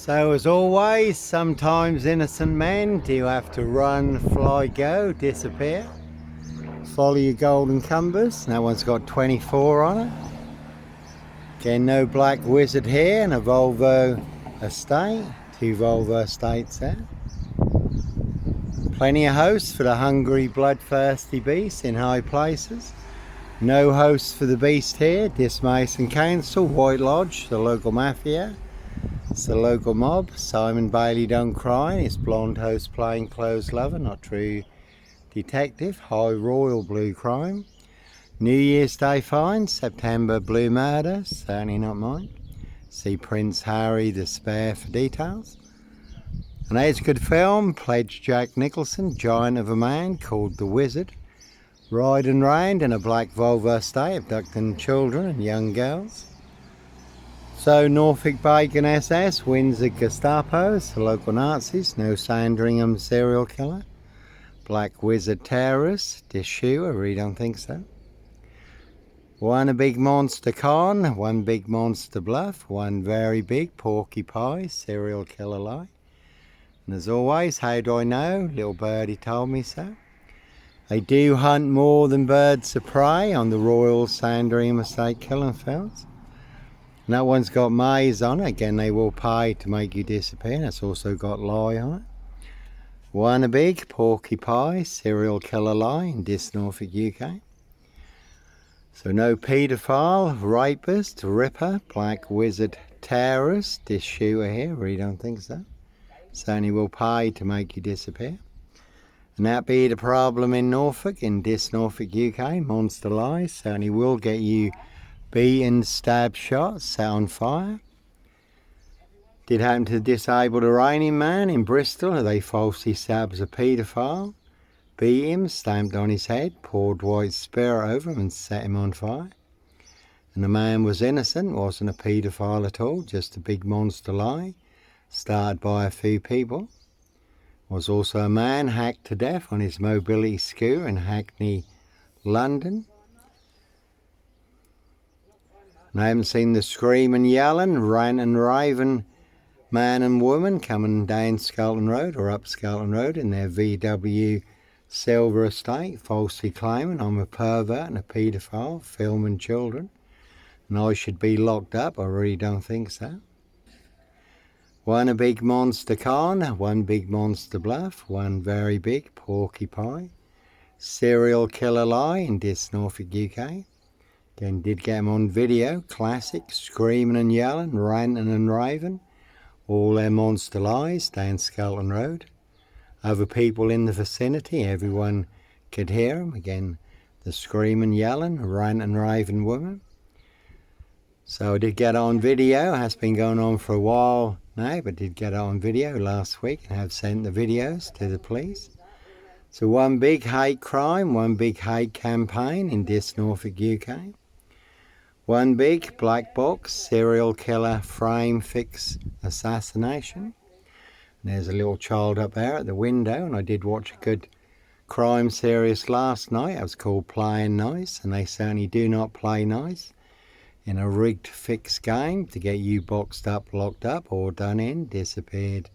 So as always, sometimes innocent men do have to run, fly, go, disappear. Follow your golden compass. That one's got 24 on it. Again, no black wizard here, and a Volvo estate. 2 Volvo estates there. Plenty of hosts for the hungry, bloodthirsty beast in high places. No hosts for the beast here. Dismason Council, White Lodge, the local mafia. It's the local mob. Simon Bailey don't cry. It's blonde host plainclothes lover, not true detective. High royal blue crime. New Year's Day fine. September blue murder. Certainly not mine. See Prince Harry the Spare for details. An age good film. Pledge Jack Nicholson, giant of a man called the Wizard. Ride and round in a black Volvo estate, abducting children and young girls. So Norfolk Bacon SS, Windsor Gestapos, the local Nazis, no Sandringham serial killer. Black Wizard terrorist, this shoe, I really don't think so. One a big monster con, one big monster bluff, one very big porcupine serial killer lie. And as always, how do I know? Little birdie told me so. They do hunt more than birds of prey on the Royal Sandringham estate killing fields. And that one's got maze on it. Again, they will pay to make you disappear. And it's also got lie on it. One a big porcupine serial killer lie in this Norfolk, UK. So no paedophile, rapist, ripper, black wizard, terrorist, this shooter here. Really don't think so. Certainly will pay to make you disappear. And that be the problem in Norfolk, in this Norfolk, UK. Monster lies certainly will get you beaten, stabbed, shot, set on fire. Did happen to the disabled Iranian man in Bristol, who they falsely stabbed as a paedophile. Beat him, stamped on his head, poured white spirit over him and set him on fire. And the man was innocent, wasn't a paedophile at all, just a big monster lie, started by a few people. Was also a man hacked to death on his mobility scooter in Hackney, London. And I haven't seen the scream and yelling, rant and raving man and woman coming down Skelton Road or up Skelton Road in their VW Silver Estate, falsely claiming I'm a pervert and a paedophile, filming children, and I should be locked up. I really don't think so. One a big monster con, one big monster bluff, one very big porcupine, serial killer lie in this Norfolk, UK. Again, did get him on video, classic, screaming and yelling, ranting and raving, all their monster lies down Skelton Road. Other people in the vicinity, everyone could hear him. Again, the screaming, yelling, ranting and raving woman. So I did get it on video, has been going on for a while now, but did get it on video last week and have sent the videos to the police. So one big hate crime, one big hate campaign in this Norfolk, UK. One big black box serial killer frame fix assassination. And there's a little child up there at the window, and I did watch a good crime series last night. It was called Playing Nice, and they certainly do not play nice in a rigged fixed game to get you boxed up, locked up, or done in, disappeared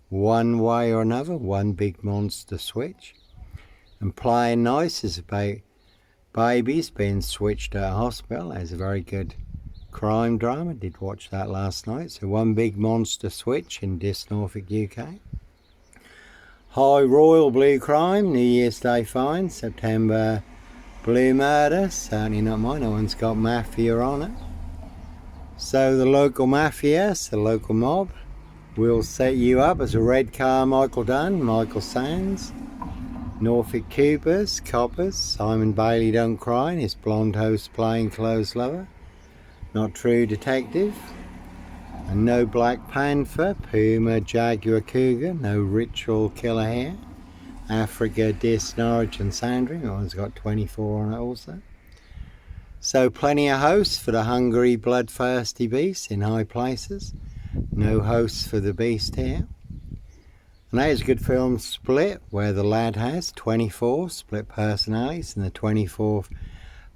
one way or another, one big monster switch. And Playing Nice is about babies being switched at a hospital. There's a very good crime drama, did watch that last night. So one big monster switch in this Norfolk, UK. High royal blue crime, New Year's Day fine, September blue murder, certainly not mine, no one's got mafia on it. So the local mafia, the local mob, will set you up as a red car Michael Dunn, Michael Sands, Norfolk Coopers, Coppers, Simon Bailey don't cry, and his blonde host plainclothes lover, not true detective, and no Black Panther, Puma, Jaguar, Cougar, no ritual killer here. Africa, Dis, Norwich and Sandringham, that one's got 24 on it also. So plenty of hosts for the hungry, bloodthirsty beast in high places. No hosts for the beast here. And there's a good film, Split, where the lad has 24 split personalities, and the 24th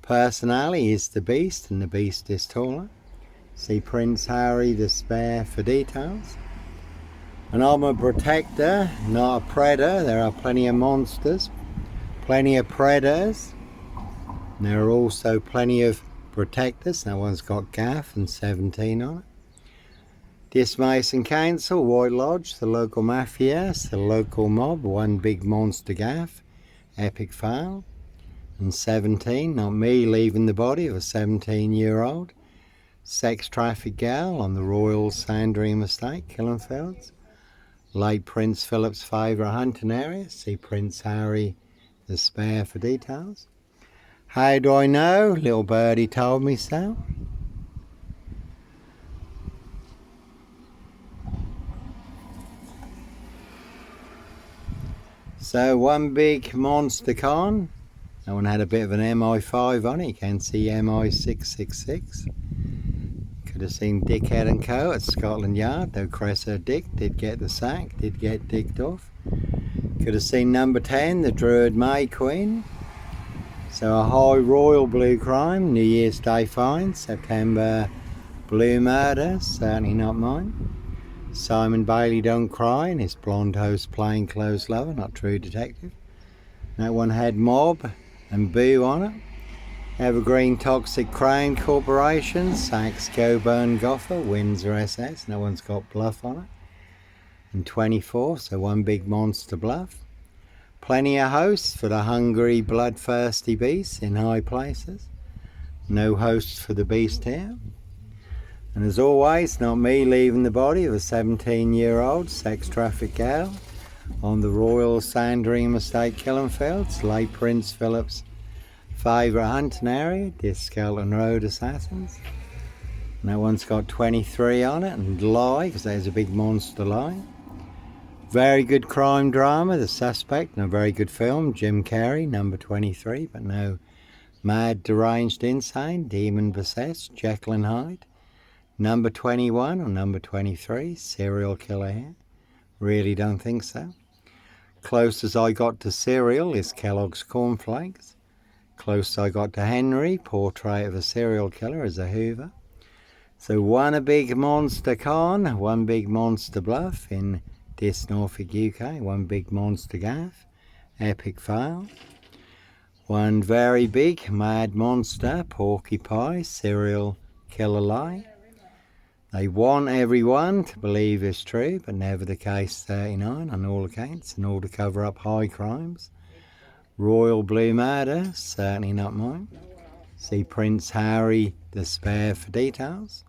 personality is the beast, and the beast is taller. See Prince Harry the Spare for details. And I'm a protector, not a predator. There are plenty of monsters, plenty of predators. And there are also plenty of protectors. That one's got GAFFE and 17 on it. Dismason Council, White Lodge, the local mafia, the local mob, one big monster GAFFE, epic fail. And 17, not me leaving the body of a 17-year-old sex trafficked gal on the Royal Sandringham estate, Killenfields. Late Prince Philip's favourite hunting area. See Prince Harry the Spare for details. How do I know? Little birdie told me so. So one big monster con. That one had a bit of an MI5 on it. You can see MI666. Could have seen Dickhead and Co at Scotland Yard, though Cressor Dick did get the sack, did get dicked off. Could have seen number 10, the Druid May Queen. So a high royal blue crime, New Year's Day fine, September blue murder, certainly not mine. Simon Bailey Don't Cry and his blonde host plainclothes lover, not true detective. That one had Mob and Boo on it. Evergreen Toxic Crown Corporation, Saks Coburn Goffer, Windsor SS, no one's got BLUFF on it. And 24, so one big monster BLUFF. Plenty of hosts for the hungry, bloodthirsty beasts in high places. No hosts for the beast here. And as always, not me leaving the body of a 17-year-old sex trafficked gal on the Royal Sandringham estate, Killenfields, late Prince Philip's favourite hunting area, Skelton Road Assassins. And that one's got 23 on it, and lie, because there's a big monster lie. Very good crime drama, The Suspect, and a very good film, Jim Carrey, number 23, but no mad, deranged, insane, demon possessed, Jekyll and Hyde. Number 21 or number 23, serial killer here. Really don't think so. Closest I got to cereal is Kellogg's Cornflakes. Closest I got to Henry, portrait of a serial killer, is a Hoover. So one a big monster con, one big monster BLUFF in this Norfolk UK, one big monster GAFFE, epic fail. One very big mad monster, Porky Pie, serial killer lie. They want everyone to believe it's true, but never the case 39 on all accounts, and all to cover up high crimes. Royal blue murder, certainly not mine. See Prince Harry the Spare for details.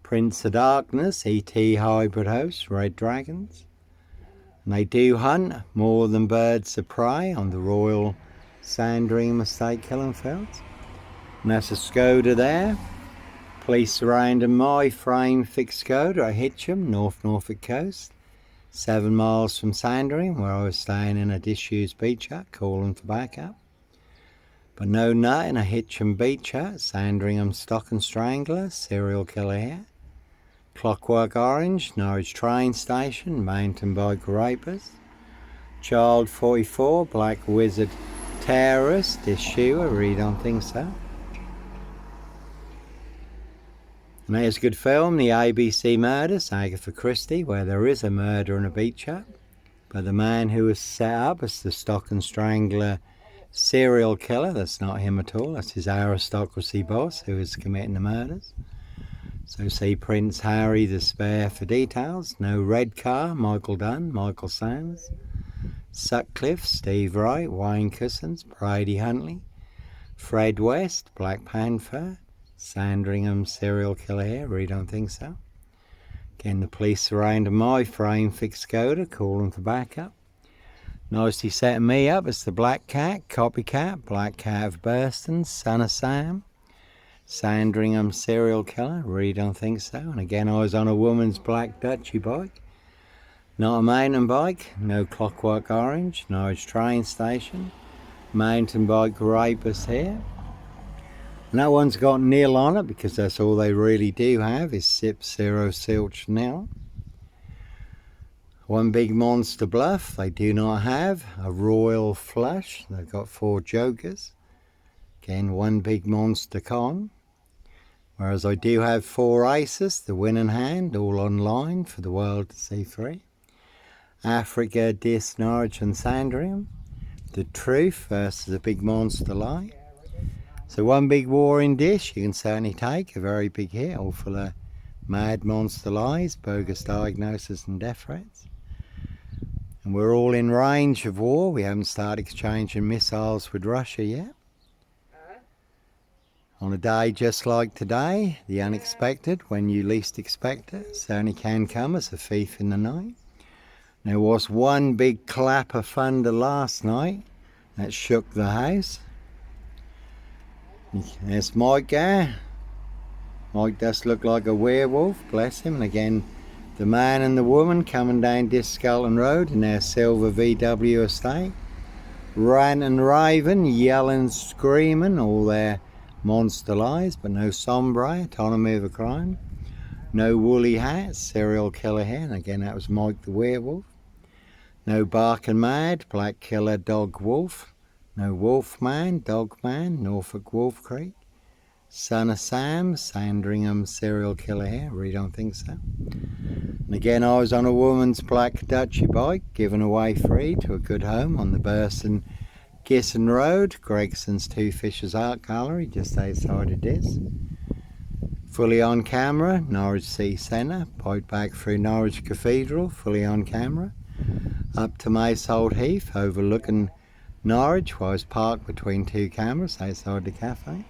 Prince of Darkness, E.T. hybrid host, Red Dragons. And they do hunt more than birds of prey on the Royal Sandringham estate, Killenfields. And that's a Skoda there. Police surrounding my frame fixed Skoda at Hitcham, North Norfolk coast. 7 miles from Sandringham, where I was staying in a disused beach hut, calling for backup. But no nut in a Hitcham beach hut, Sandringham Stock and Strangler, serial killer here. Clockwork Orange, Norwich train station, mountain bike rapist. Child 44, Black Wizard terrorist, this shoe, I really don't think so. And there's a good film, The ABC Murders, Agatha Christie, where there is a murder in a beach hut. But the man who was set up as the Stock and Strangler serial killer, that's not him at all, that's his aristocracy boss who is committing the murders. So see Prince Harry the Spare for details. No Red Car, Michael Dunn, Michael Sands. Sutcliffe, Steve Wright, Wayne Cousins, Brady Huntley. Fred West, Black Panther. Sandringham serial killer here, really don't think so. Again, the police surrounding my frame fixed Skoda, calling for backup. Nicely setting me up as the Black Cat, copycat, Black Cat of Burston, son of Sam. Sandringham serial killer, really don't think so. And again, I was on a woman's black Dutchy bike. Not a mountain bike, no Clockwork Orange, Norwich train station. Mountain bike rapist here. And that one's got nil on it because that's all they really do have is Sip Zero Silch nil. One big monster BLUFF, they do not have a royal flush. They've got 4 jokers. Again, one big monster con. Whereas I do have 4 aces, the winning hand, all online for the world to see free. Africa, Dis, Norwich and Sandringham. The truth versus a big monster lie. So one big war in Dis, you can certainly take a very big hit, all full of mad monster lies, bogus diagnoses and death threats. And we're all in range of war. We haven't started exchanging missiles with Russia yet. On a day just like today, the unexpected, when you least expect it, certainly can come as a thief in the night. There was one big clap of thunder last night that shook the house. There's Mike there. Mike does look like a werewolf, bless him. And again, the man and the woman coming down Skelton Road in their silver VW estate. Ran and raving, yelling, screaming, all their monster lies, but no sombre, autonomy of a crime. No woolly hats, serial killer here. And again, that was Mike the werewolf. No barking mad, black killer, dog wolf. No wolf man, dog man, Norfolk Wolf Creek. Son of Sam, Sandringham serial killer here. Really don't think so. And again, I was on a woman's black Dutchy bike, given away free to a good home on the Burston Gisson Road, Gregson's Two Fishers Art Gallery, just outside of Dis. Fully on camera, Norwich City Centre, bike back through Norwich Cathedral, fully on camera. Up to Maysold Heath, overlooking Norwich, where I was parked between two cameras outside the cafe.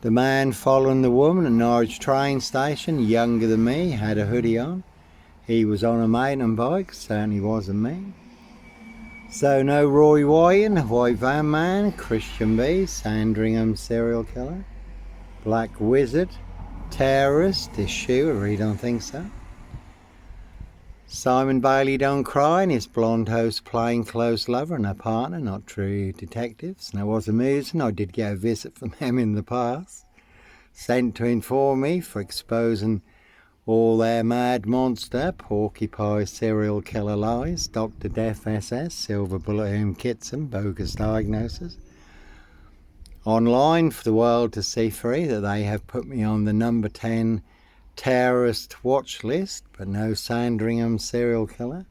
The man following the woman at Norwich train station, younger than me, had a hoodie on. He was on a mountain bike, certainly wasn't me. So no Roy Wyan, White Van Man, Christian B, Sandringham serial killer, Black Wizard, terrorist, this shooter, really don't think so. Simon Bailey don't cry, and his blonde host plainclothes lover and her partner, not true detectives. And I was amusing, I did get a visit from them in the past, sent to inform me for exposing all their mad monster, porcupine serial killer lies, Dr. Death SS, Silver Bullet Whom Kitson, bogus diagnoses. Online for the world to see free that they have put me on the number 10 terrorist watch list, but no Sandringham serial killer.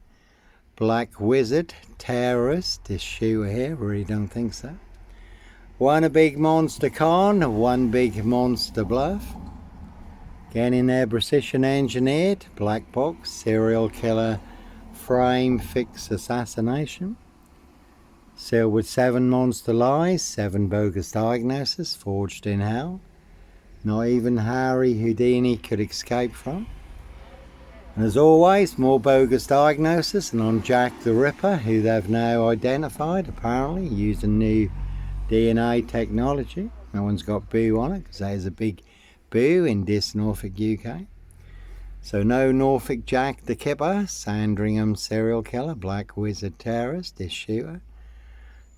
Black Wizard, terrorist, this shooter here, really don't think so. One a big monster con, one big monster bluff. Again in their precision engineered, black box, serial killer, frame fix assassination. Sealed with 7 monster lies, 7 bogus diagnoses, forged in hell. Not even Harry Houdini could escape from. And as always, more bogus diagnoses, and on Jack the Ripper, who they've now identified, apparently, using new DNA technology. No one's got boo on it, because there's a big boo in this Norfolk, UK. So no Norfolk Jack the Kipper, Sandringham serial killer, Black Wizard terrorist, this shooter.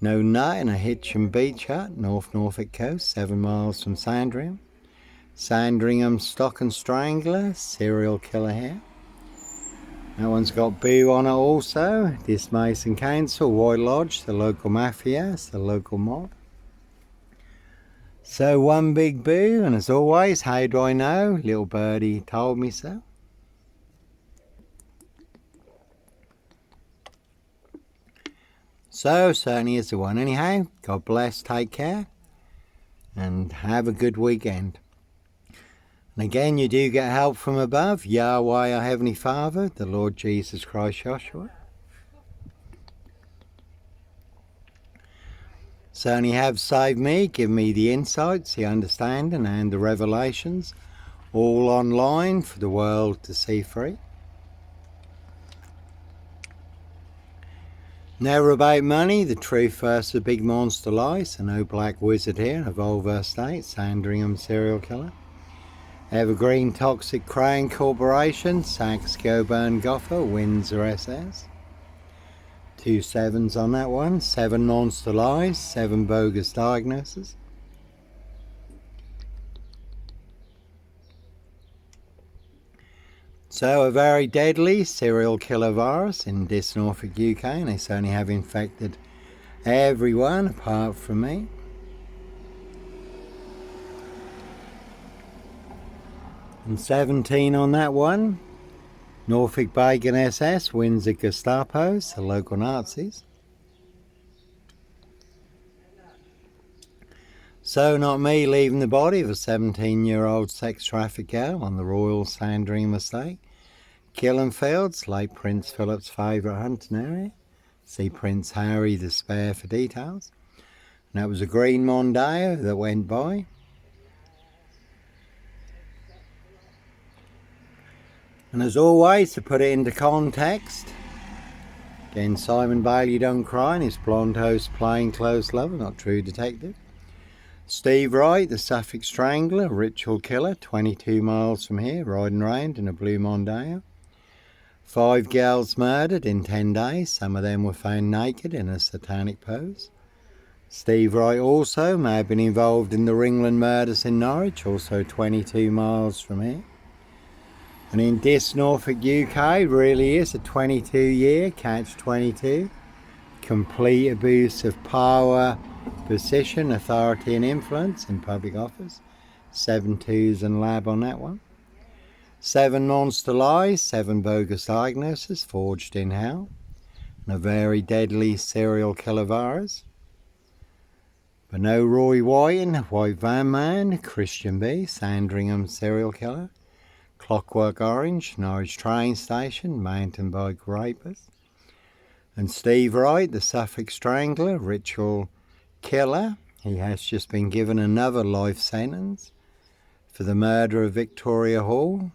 No nut in a Hitchin beach hut, North Norfolk coast, 7 miles from Sandringham. Sandringham stock and strangler, serial killer here. That one's got boo on it also. This Mason Council, White Lodge, the local mafia, the local mob. So one big boo, and as always, how do I know? Little birdie told me so. So certainly is the one. Anyhow, God bless, take care, and have a good weekend. And again, you do get help from above, Yahweh our Heavenly Father, the Lord Jesus Christ Joshua. Certainly have saved me, give me the insights, the understanding and the revelations, all online for the world to see free. Never about money, the truth versus the big monster lies, so no Black Wizard here, a Volvo estate, Sandringham serial killer. Evergreen Toxic Crane Corporation, Saxe Coburn GAFFE, Windsor SS. 2 7s on that one, 7 monster lies, 7 bogus diagnoses. So a very deadly serial killer virus in this Norfolk, UK, and they certainly have infected everyone apart from me. And 17 on that one. Norfolk Bacon SS wins the Gestapos, the local Nazis. So not me leaving the body of a 17-year-old sex trafficked girl on the Royal Sandringham estate. Killing Fields, late Prince Philip's favourite hunting area. See Prince Harry the Spare for details. And that was a green Mondeo that went by. And as always, to put it into context, again, Simon Bailey don't cry and his blonde host plainclothes lover, not true detective. Steve Wright, the Suffolk Strangler, ritual killer, 22 miles from here, riding round in a blue Mondeo. 5 girls murdered in 10 days, some of them were found naked in a satanic pose. Steve Wright also may have been involved in the Ringland murders in Norwich, also 22 miles from here. And in this Norfolk UK really is a 22-year catch-22. Complete abuse of power, position, authority and influence in public office. 7 twos and lab on that one. 7 monster lies, 7 bogus diagnoses forged in hell. And a very deadly serial killer virus. But no Roy Whiting, White Van Man, Christian B, Sandringham serial killer. Clockwork Orange, Norwich train station, mountain bike rapist. And Steve Wright, the Suffolk Strangler, ritual killer. He has just been given another life sentence for the murder of Victoria Hall,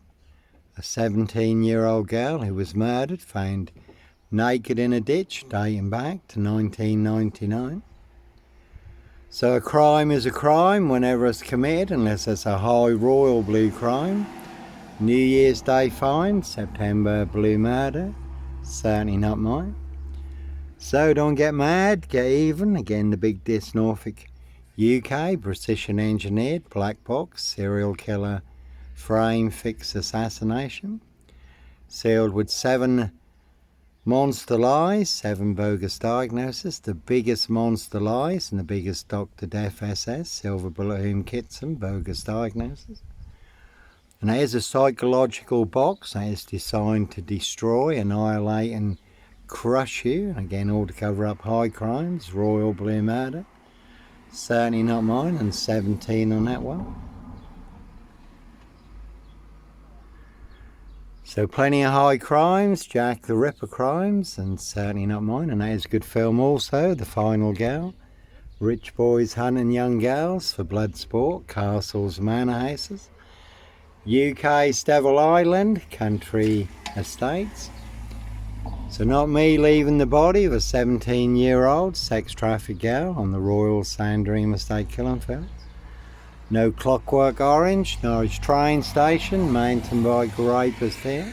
a 17-year-old girl who was murdered, found naked in a ditch dating back to 1999. So a crime is a crime whenever it's committed, unless it's a high royal blue crime. New Year's Day fine, September blue murder, certainly not mine. So don't get mad, get even. Again, the big diss Norfolk UK, precision engineered, black box, serial killer, frame fix assassination. Sealed with 7 monster lies, 7 bogus diagnoses, the biggest monster lies and the biggest Dr. Death SS, silver bullet whom Kitson, bogus diagnosis. And here's a psychological box that is designed to destroy, annihilate and crush you. And again, all to cover up high crimes, royal blue murder. Certainly not mine, and 17 on that one. So plenty of high crimes, Jack the Ripper crimes, and certainly not mine. And that is a good film also, The Final Girl. Rich boys hunting young girls for blood sport, castles, manor houses. UK Stevel Island, country estates. So not me leaving the body of a 17-year-old sex trafficked girl on the Royal Sandringham estate killing field. No Clockwork Orange, Norwich train station, mountain bike rapist here.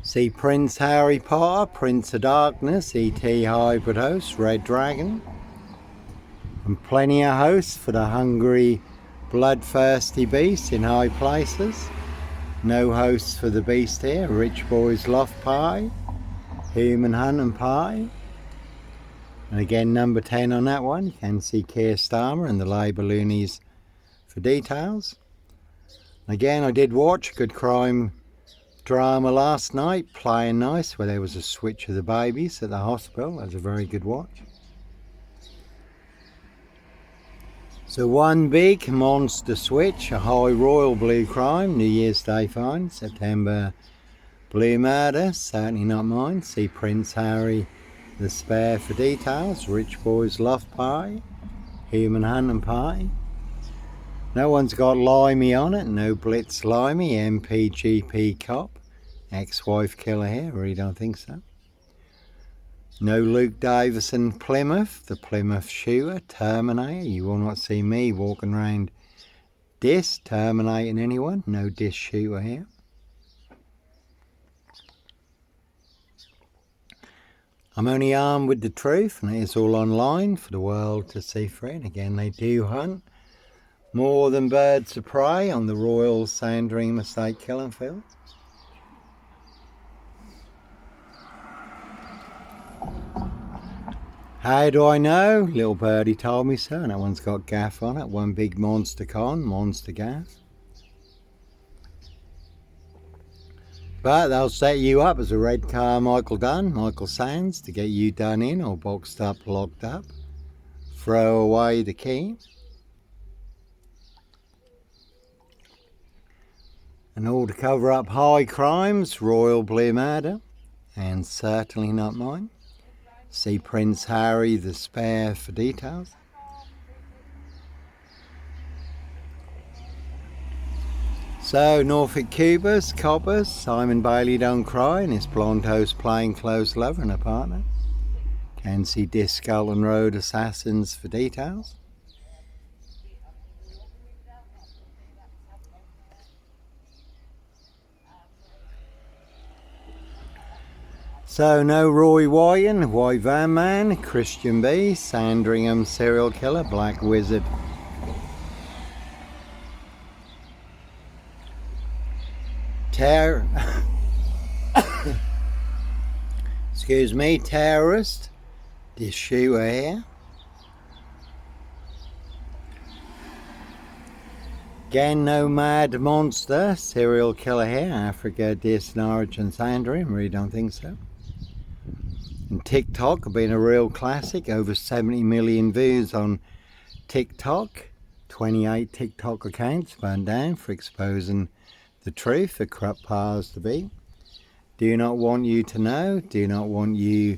See Prince Harry Potter, Prince of Darkness, E.T. hybrid host, Red Dragon. And plenty of hosts for the hungry, bloodthirsty beast in high places. No hosts for the beast here. Rich boys loft pie, human hunting pie. And again, number 10 on that one. You can see Keir Starmer and the Labour loonies for details. Again, I did watch a good crime drama last night, Playing Nice, where there was a switch of the babies at the hospital. That was a very good watch. So one big monster switch, a high royal blue crime, New Year's Day fine, September blue murder, certainly not mine. See Prince Harry the Spare for details. Rich boys loft pie, human hunting pie. No one's got limey on it, no blitz limey, MPGP cop, ex-wife killer here, really don't think so. No Luke Davison Plymouth, the Plymouth shooter, Terminator. You will not see me walking around this, terminating anyone. No disc shooter here. I'm only armed with the truth, and it is all online for the world to see free. And again, they do hunt more than birds of prey on the Royal Sandringham estate killing field. How do I know? Little birdie told me so, and that one's got GAFFE on it. One big monster con, monster GAFFE. But they'll set you up as a red car Michael done, Michael Sands, to get you done in or boxed up, locked up. Throw away the key. And all to cover up high crimes, royal blue murder, and certainly not mine. See Prince Harry the Spare for details. So, Norfolk coppers, Simon Bailey Don't Cry and his blonde host plainclothes lover and a partner. Can see Discalton Road assassins for details. So, no Roy Wyan, White Van Man, Christian B, Sandringham serial killer, Black Wizard. Excuse me, terrorist, this shooter here. Again, no mad monster, serial killer here, Africa, Dis, Norwich and Sandringham, really don't think so. And TikTok have been a real classic, over 70 million views on TikTok, 28 TikTok accounts burned down for exposing the truth, the corrupt powers to be. Do not want you to know, do not want you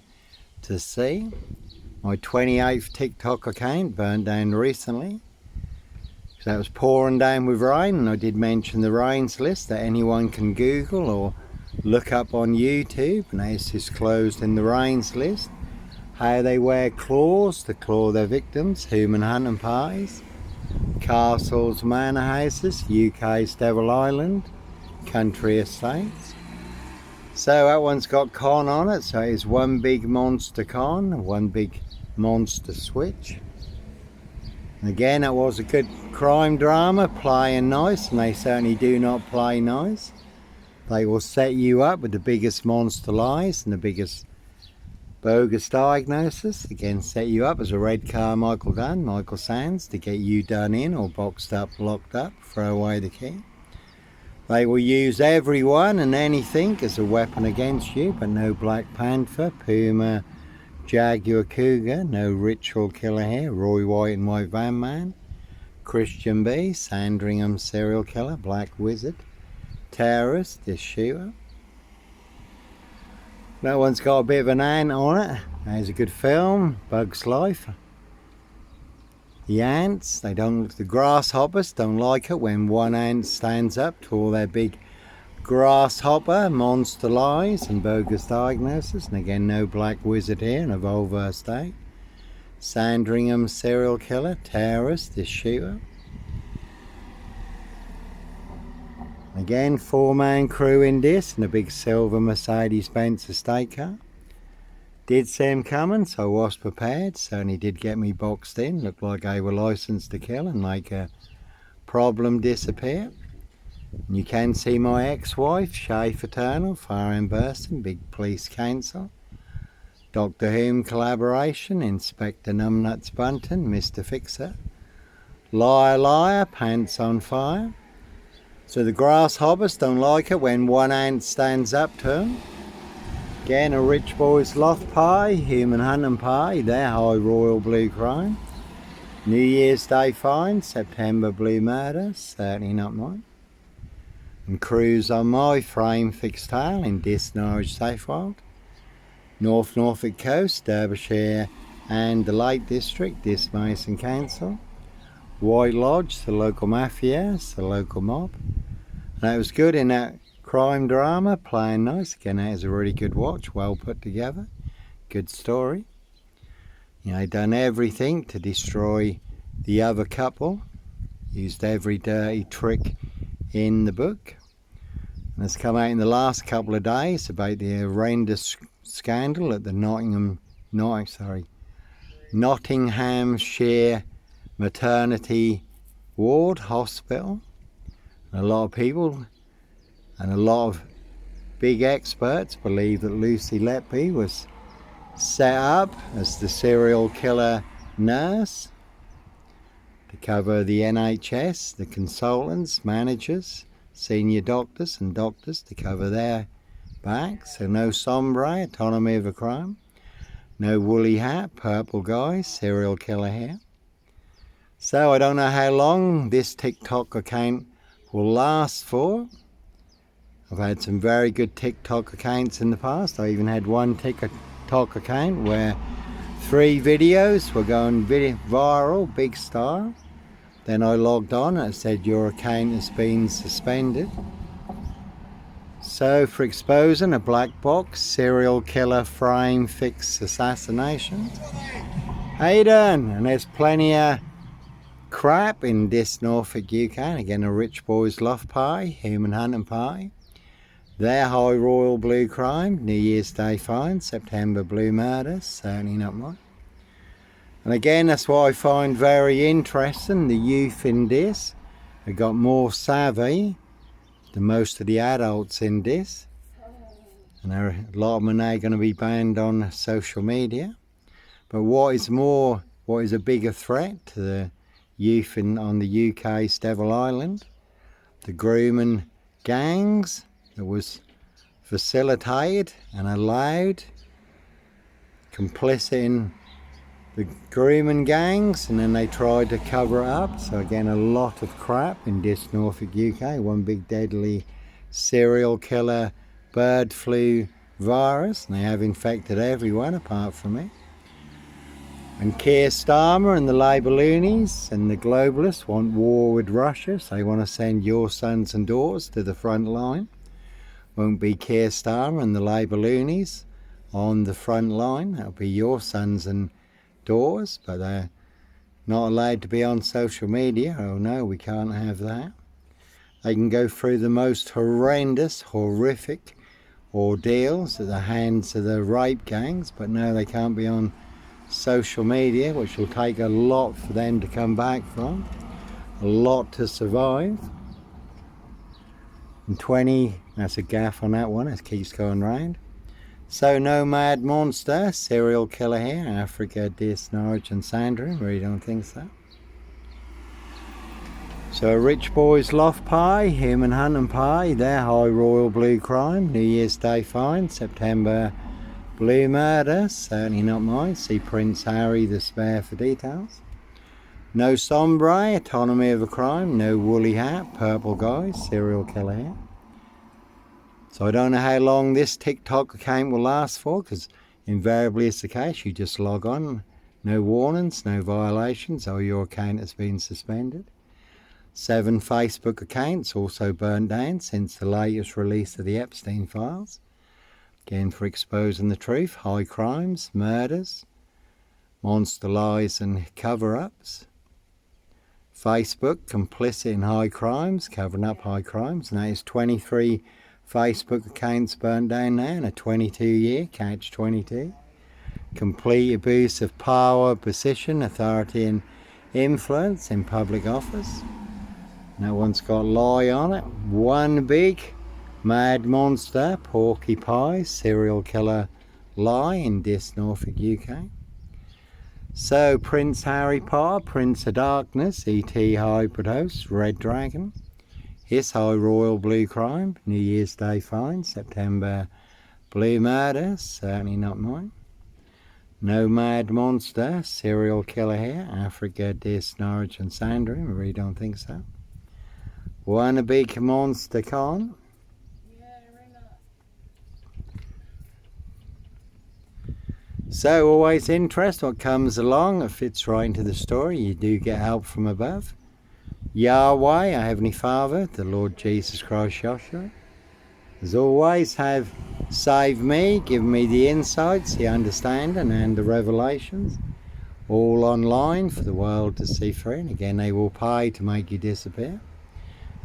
to see. My 28th TikTok account burned down recently. So that was pouring down with rain, and I did mention the rains list that anyone can Google or look up on YouTube, and it's disclosed in the rains list how they wear claws to claw their victims, human hunting parties, castles, manor houses, UK's Devil Island, country estates. So that one's got con on it, so it's one big monster con, one big monster switch. And again, it was a good crime drama, playing nice, and they certainly do not play nice. They will set you up with the biggest monster lies and the biggest bogus diagnoses. Again, set you up as a red car Michael done, Michael Sands, to get you done in or boxed up, locked up, throw away the key. They will use everyone and anything as a weapon against you, but no Black Panther, Puma, Jaguar Cougar, no ritual killer here, Roy White and White Van Man, Christian B, Sandringham serial killer, Black Wizard, terrorist, this shooter. That one's got a bit of an ant on it. There's a good film, Bug's Life. The ants, the grasshoppers don't like it when one ant stands up to all their big grasshopper monster lies and bogus diagnoses. And again, no Black Wizard here in a vulvar state. Sandringham serial killer, terrorist, this shooter. Again, 4-man crew in this, and a big silver Mercedes-Benz estate car. Did see him coming, so I was prepared. Certainly did get me boxed in. Looked like they were licensed to kill and make a problem disappear. And you can see my ex-wife, Shay Fraternal, Fire and Bursting, Big Police Council. Doctor Whom collaboration, Inspector Numbnuts Bunton, Mr. Fixer. Liar, liar, pants on fire. So the grasshoppers don't like it when one ant stands up to them. Again, a rich boy's loft pie, human hunting pie, their high royal blue crime. New Year's Day fine, September blue murder, certainly not mine. And cruise on my frame fixed tail in Dis, Norwich, Safewild. Norfolk coast, Derbyshire and the Lake District, Dis Mason Council. White Lodge, the local mafia, the local mob. And it was good in that crime drama, playing nice. Again, that is a really good watch, well put together. Good story. You know, done everything to destroy the other couple. Used every dirty trick in the book. And it's come out in the last couple of days about the horrendous scandal at the Nottinghamshire maternity ward hospital. And a lot of people and a lot of big experts believe that Lucy Letby was set up as the serial killer nurse to cover the NHS, the consultants, managers, senior doctors and doctors to cover their back. So no sombre, autonomy of a crime. No woolly hat, purple guy, serial killer here. So I don't know how long this TikTok account will last for. I've had some very good TikTok accounts in the past. I even had one TikTok account where 3 videos were going viral, big star. Then I logged on and it said your account has been suspended. So for exposing a black box, serial killer frame fix assassination. Hayden, and there's plenty of crap in this Norfolk, UK. And again, a rich boy's love pie, human hunting pie. Their high royal blue crime, New Year's Day fine, September blue murders, certainly not mine. And again, that's what I find very interesting. The youth in this have got more savvy than most of the adults in this. And a lot of them are now going to be banned on social media. But what is a bigger threat to the youth on the UK's Devil Island? The grooming gangs that was facilitated and allowed, complicit in the grooming gangs, and then they tried to cover it up. So again, a lot of crap in this Norfolk, UK. One big deadly serial killer bird flu virus, and they have infected everyone apart from me. And Keir Starmer and the Labour loonies and the globalists want war with Russia, so they want to send your sons and daughters to the front line. Won't be Keir Starmer and the Labour loonies on the front line. That'll be your sons and daughters, but they're not allowed to be on social media. Oh no, we can't have that. They can go through the most horrendous, horrific ordeals at the hands of the rape gangs, but no, they can't be on social media, which will take a lot for them to come back from, a lot to survive. And 20, that's a gaff on that one, it keeps going round. So no mad monster, serial killer here, Africa, Dis, Norwich and Sandringham, really don't think so. So a rich boy's loft pie, human hunting pie, their high royal blue crime, New Year's Day fine, September blue murder, certainly not mine. See Prince Harry the Spare for details. No sombre, autonomy of a crime, no woolly hat, purple guy, serial killer here. So I don't know how long this TikTok account will last for, because invariably it's the case, you just log on, no warnings, no violations, or your account has been suspended. 7 Facebook accounts also burnt down since the latest release of the Epstein files. Again, for exposing the truth, high crimes, murders, monster lies and cover-ups. Facebook, complicit in high crimes, covering up high crimes, and that is 23 Facebook accounts burnt down now in a 22-year catch-22. Complete abuse of power, position, authority and influence in public office. No one's got lie on it. One big mad monster, porky pie, serial killer lie in this Norfolk, UK. So Prince Harry Potter, Prince of Darkness, E.T. hybrid host, Red Dragon. His high royal blue crime, New Year's Day fine, September blue murder, certainly not mine. No mad monster, serial killer here, Africa, Dis, Norwich and Sandringham, I really don't think so. One big monster con. So always interest what comes along, it fits right into the story, you do get help from above. Yahweh, our Heavenly Father, the Lord Jesus Christ Joshua, as always have saved me, given me the insights, the understanding and the revelations, all online for the world to see through, and again they will pay to make you disappear.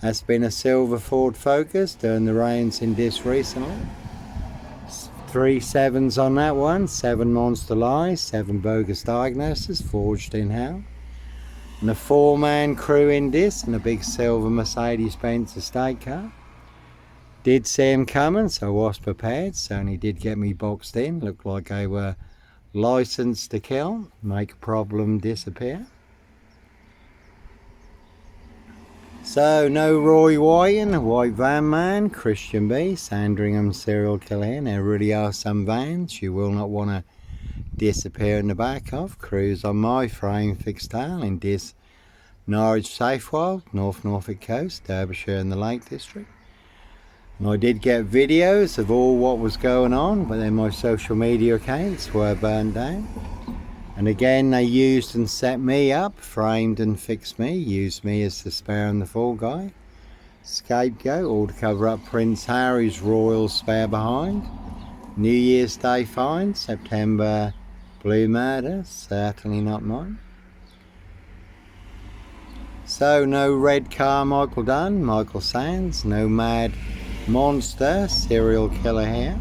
That's been a silver Ford Focus, doing the reins in this recently. 3 sevens on that one, 7 monster lies, 7 bogus diagnoses, forged in hell. And a 4-man crew in this, and a big silver Mercedes-Benz estate car. Did see him coming, so I was prepared, certainly did get me boxed in, looked like they were licensed to kill, make a problem disappear. So, no Roy Whiten, White Van Man, Christian B, Sandringham serial killer here. There really are some vans you will not want to disappear in the back of. Cruise on my frame fixed tail in this Norwich Safewild, North Norfolk coast, Derbyshire and the Lake District. And I did get videos of all what was going on, but then my social media accounts were burned down. And again, they used and set me up, framed and fixed me, used me as the spare and the fall guy. Scapegoat, all to cover up Prince Harry's royal spare behind. New Year's Day find, September blue murder, certainly not mine. So no red car Michael Dunn, Michael Sands, no mad monster serial killer here.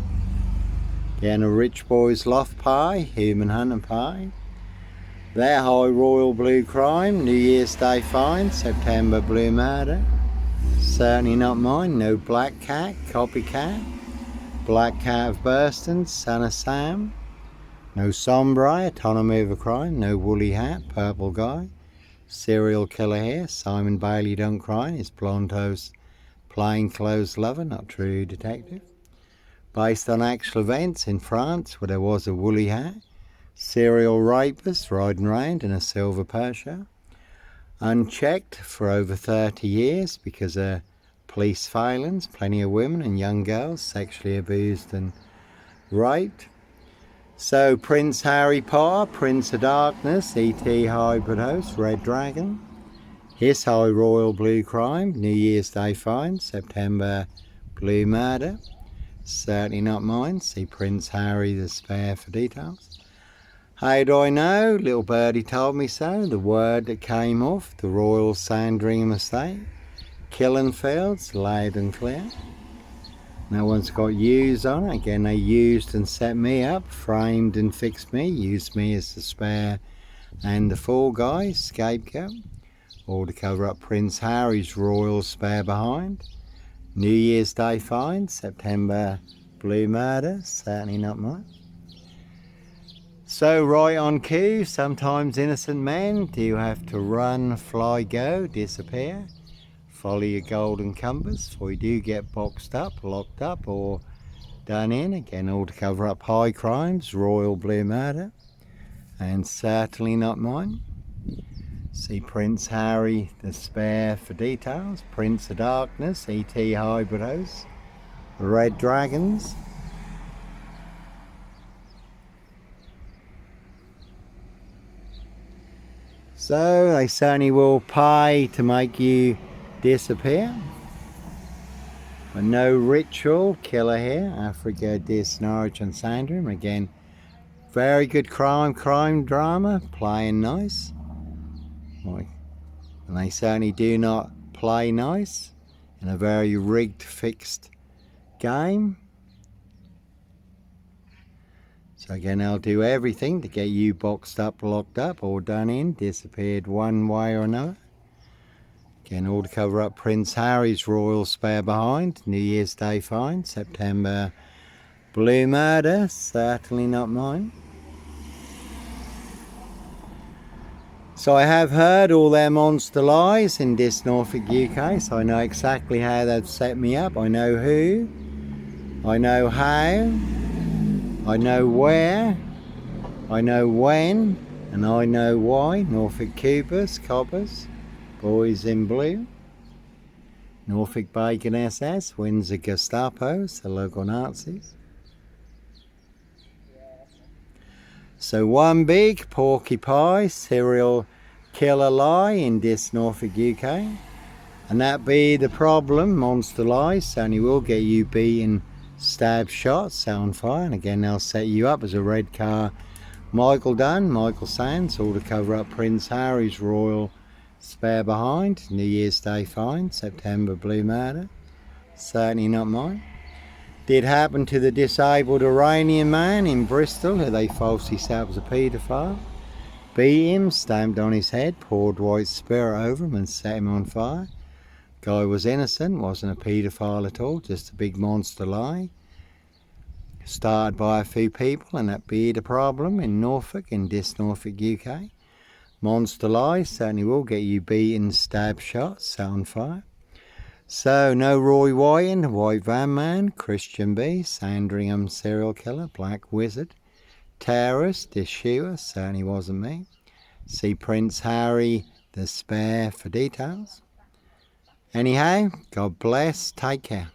Again, a rich boy's loft pie, human hunting pie. Their high royal blue crime, New Year's Day find, September blue murder. Certainly not mine. No black cat, copycat. Black cat of Burston, son of Sam. No sombre, autonomy of a crime. No woolly hat, purple guy. Serial killer here, Simon Bailey don't cry. His blonde host, plainclothes lover, not true detective. Based on actual events in France where there was a woolly hat. Serial rapist riding around in a silver Porsche. Unchecked for over 30 years because of police failings. Plenty of women and young girls sexually abused and raped. So Prince Harry Potter, Prince of Darkness, E.T. hybrid host, Red Dragon. His high royal blue crime, New Year's Day find, September blue murder. Certainly not mine. See Prince Harry the spare for details. How do I know? Little birdie told me so. The word that came off the Royal Sandringham estate. Killing fields, loud and clear. No one's got used on it. Again, they used and set me up, framed and fixed me, used me as the spare and the fall guy, scapegoat. All to cover up Prince Harry's royal spare behind. New Year's Day find, September blue murder, certainly not mine. So right on cue, sometimes innocent men, do you have to run, fly, go, disappear? Follow your golden compass, or you do get boxed up, locked up, or done in. Again, all to cover up high crimes, royal blue murder, and certainly not mine. See Prince Harry the spare for details. Prince of Darkness, E.T. hybrid host, Red Dragons. So they certainly will pay to make you disappear. But no ritual killer here. Africa, Dis, Norwich and Sandringham. Again, very good crime drama, playing nice. And they certainly do not play nice in a very rigged, fixed game. So again, they'll do everything to get you boxed up, locked up, or done in, disappeared one way or another. Again, all to cover up Prince Harry's royal spare behind, New Year's Day find, September blue murder, certainly not mine. So I have heard all their monster lies in this Norfolk UK, so I know exactly how they've set me up. I know who, I know how, I know where, I know when, and I know why. Norfolk Cubers, Coppers, Boys in Blue, Norfolk Bacon SS, Windsor Gestapos, the local Nazis. So one big porky pie serial killer lie in this Norfolk UK, and that be the problem. Monster lies certainly will get you beaten, stabbed, shot, set on fire, and again they'll set you up as a red car Michael Dunn, Michael Sands, all to cover up Prince Harry's royal spare behind, New Year's Day find, September blue murder, certainly not mine. Did happen to the disabled Iranian man in Bristol who they falsely set up as a paedophile. Beat him, stamped on his head, poured white spirit over him and set him on fire. Guy was innocent, wasn't a paedophile at all, just a big monster lie. Started by a few people, and that be the problem in Norfolk, in this Norfolk UK. Monster lies certainly will get you beaten, stab shot, set on fire. So, no Roy White, White Van Man, Christian B, Sandringham serial killer, Black Wizard, terrorist, this shooter, certainly wasn't me. See Prince Harry, the Spare for details. Anyhow, God bless, take care.